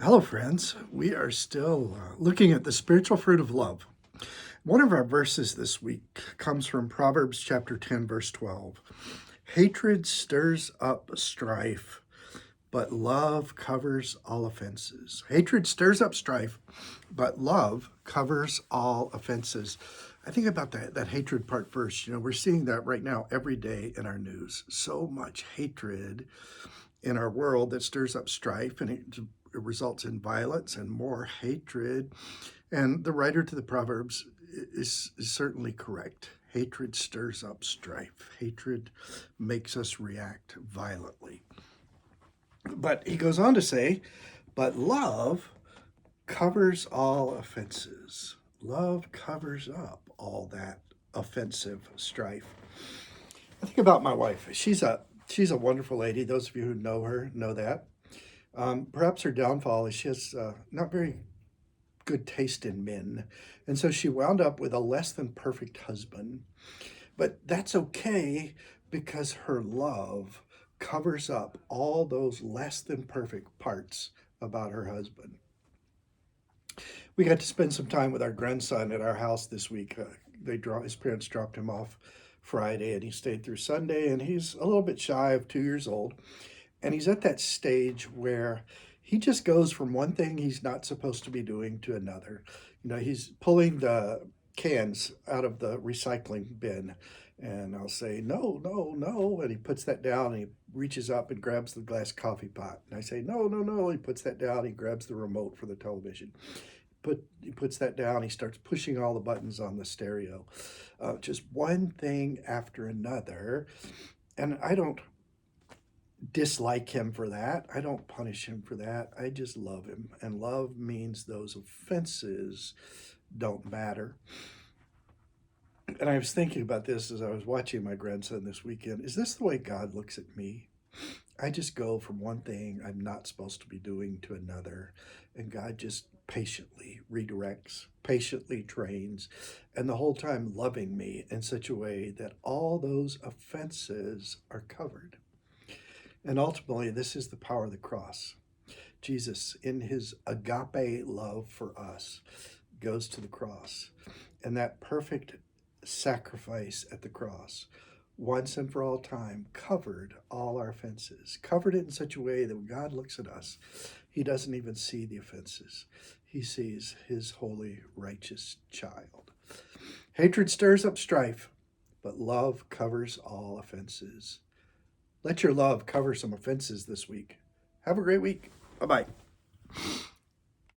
Hello, friends. We are still looking at the spiritual fruit of love. One of our verses this week comes from Proverbs chapter 10, verse 12. Hatred stirs up strife, but love covers all offenses. Hatred stirs up strife, but love covers all offenses. I think about that hatred part first. We're seeing that right now every day in our news. So much hatred in our world that stirs up strife, and it results in violence and more hatred. And the writer to the Proverbs is certainly correct. Hatred stirs up strife. Hatred makes us react violently. But he goes on to say, but love covers all offenses. Love covers up all that offensive strife. I think about my wife. She's a wonderful lady. Those of you who know her know that. Perhaps her downfall is she has not very good taste in men. And so she wound up with a less than perfect husband. But that's okay because her love covers up all those less than perfect parts about her husband. We got to spend some time with our grandson at our house this week. His parents dropped him off Friday and he stayed through Sunday, and he's a little bit shy of 2 years old. And he's at that stage where he just goes from one thing he's not supposed to be doing to another. He's pulling the cans out of the recycling bin. And I'll say, no, no, no. And he puts that down and he reaches up and grabs the glass coffee pot. And I say, no, no, no. He puts that down. He grabs the remote for the television. He puts that down. He starts pushing all the buttons on the stereo. Just one thing after another. And I don't dislike him for that. I don't punish him for that. I just love him. And love means those offenses don't matter. And I was thinking about this as I was watching my grandson this weekend. Is this the way God looks at me? I just go from one thing I'm not supposed to be doing to another. And God just patiently redirects, patiently trains, and the whole time loving me in such a way that all those offenses are covered. And ultimately, this is the power of the cross. Jesus, in his agape love for us, goes to the cross. And that perfect sacrifice at the cross, once and for all time, covered all our offenses, covered it in such a way that when God looks at us, he doesn't even see the offenses. He sees his holy, righteous child. Hatred stirs up strife, but love covers all offenses. Let your love cover some offenses this week. Have a great week. Bye-bye.